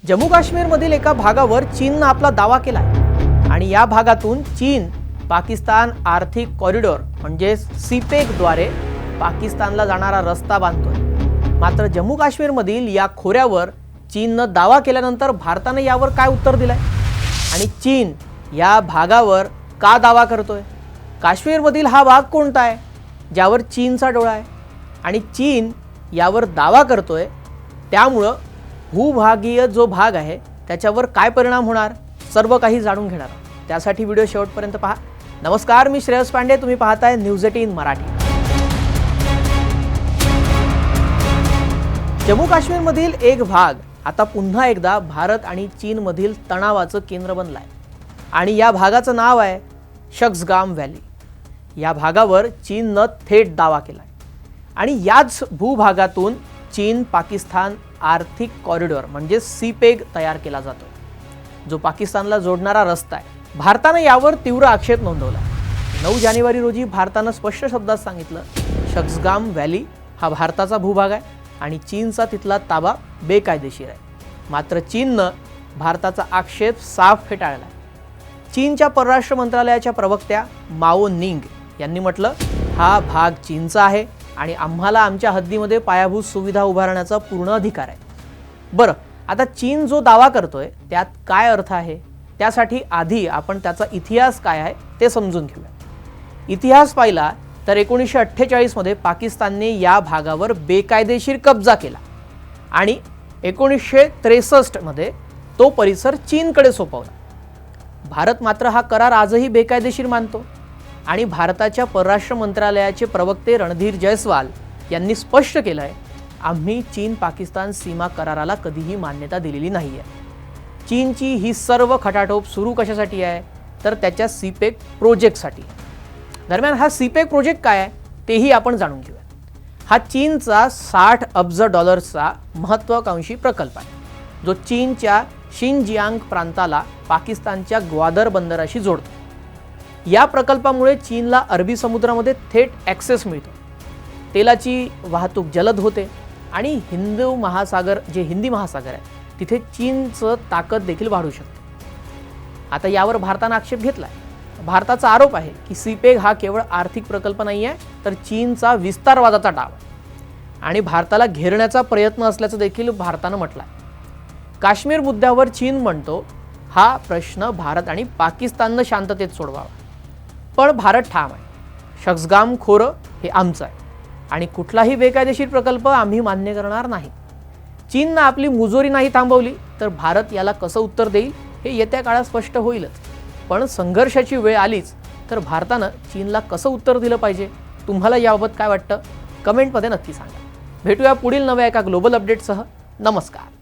जम्मू काश्मीरमधील एका भागावर चीननं आपला दावा केलाय आणि या भागातून चीन पाकिस्तान आर्थिक कॉरिडॉर म्हणजे सीपेकद्वारे पाकिस्तानला जाणारा रस्ता बांधतोय। मात्र जम्मू काश्मीरमधील या खोऱ्यावर चीननं दावा केल्यानंतर भारताने यावर काय उत्तर दिलंय आणि चीन या भागावर का दावा करतोय? काश्मीरमधील हा भाग कोणता आहे ज्यावर चीनचा डोळा आहे आणि चीन यावर दावा करतोय, त्यामुळे भूभागीय जो भाग आहे त्याच्यावर काय परिणाम होणार सर्व काही जाणून घेणार। त्यासाठी व्हिडिओ शेवटपर्यंत पहा। नमस्कार, मी श्रेयस पांडे, तुम्ही पाहताय न्यूज18 मराठी। जम्मू काश्मीरमधील एक भाग आता पुन्हा एकदा भारत आणि चीन मधील तणावाचं केंद्र बनलाय आणि या भागाचं नाव आहे शक्सगाम व्हॅली। या भागावर चीननं थेट दावा केलाय आणि याच भूभागातून चीन पाकिस्तान आर्थिक कॉरिडॉर म्हणजे सीपेक तयार केला जातो, जो पाकिस्तानला जोडणारा रस्ता आहे। भारताने यावर तीव्र आक्षेप नोंदवला। 9 जानेवारी रोजी भारतानं स्पष्ट शब्दात सांगितलं, शक्सगाम व्हॅली हा भारताचा भूभाग आहे आणि चीनचा तिथला ताबा बेकायदेशीर आहे। मात्र चीननं भारताचा आक्षेप साफ फेटाळला। चीनच्या परराष्ट्र मंत्रालयाच्या प्रवक्त्या माओ निंग यांनी म्हटलं, हा भाग चीनचा आहे आणि आम्हाला आमच्या हद्दीमध्ये पायाभूत सुविधा उभारण्याचा पूर्ण अधिकार आहे। बरं, आता चीन जो दावा करतोय त्यात काय अर्थ आहे? त्यासाठी आधी आपण त्याचा इतिहास काय आहे ते समजून घेऊया। इतिहास पाहिला तर 1948 मध्ये पाकिस्तानने या भागावर बेकायदेशीर कब्जा केला आणि 1963 मध्ये तो परिसर चीनकडे सोपवला। भारत मात्र हा करार आजही बेकायदेशीर मानतो आणि भारताच्या परराष्ट्र मंत्रालयाचे प्रवक्ते रणधीर जयस्वाल यांनी स्पष्ट केलंय, आम्ही चीन पाकिस्तान सीमा कराराला कधीही मान्यता दिलेली नाहीये। चीनची ही सर्व खटाटोप सुरू कशासाठी आहे तर त्याच्या सीपेक प्रोजेक्टसाठी। दरम्यान हा सीपेक प्रोजेक्ट काय आहे तेही आपण जाणून घेऊया। हा चीनचा $60 अब्ज महत्त्वाकांक्षी प्रकल्प आहे, जो चीनच्या शिनजियांग प्रांताला पाकिस्तानच्या ग्वादर बंदराशी जोडतो। या प्रकल्पामुळे चीनला अरबी समुद्रामध्ये थेट ॲक्सेस मिळतो, तेलाची वाहतूक जलद होते आणि हिंदी महासागर आहे तिथे चीनचं ताकद देखील वाढू शकते। आता यावर भारताने आक्षेप घेतलाय। भारताचा आरोप आहे की सीपेक हा केवळ आर्थिक प्रकल्प नाही आहे, तर चीनचा विस्तारवादाचा डाव आहे आणि भारताला घेरण्याचा प्रयत्न असल्याचं देखील भारतानं म्हटलंय। काश्मीर मुद्द्यावर चीन म्हणतो, हा प्रश्न भारत आणि पाकिस्ताननं शांततेत सोडवावा, पण भारत ठाम आहे, शक्सगाम खोरं हे आमचं आहे आणि कुठलाही बेकायदेशीर प्रकल्प आम्ही मान्य करणार नाही। चीननं आपली मुजोरी नाही थांबवली तर भारत याला कसं उत्तर देईल हे येत्या काळात स्पष्ट होईलच। पण संघर्षाची वेळ आलीच तर भारतानं चीनला कसं उत्तर दिलं पाहिजे? तुम्हाला याबाबत काय वाटतं? कमेंटमध्ये नक्की सांगा। भेटूया पुढील नव्या एका ग्लोबल अपडेटसह। नमस्कार।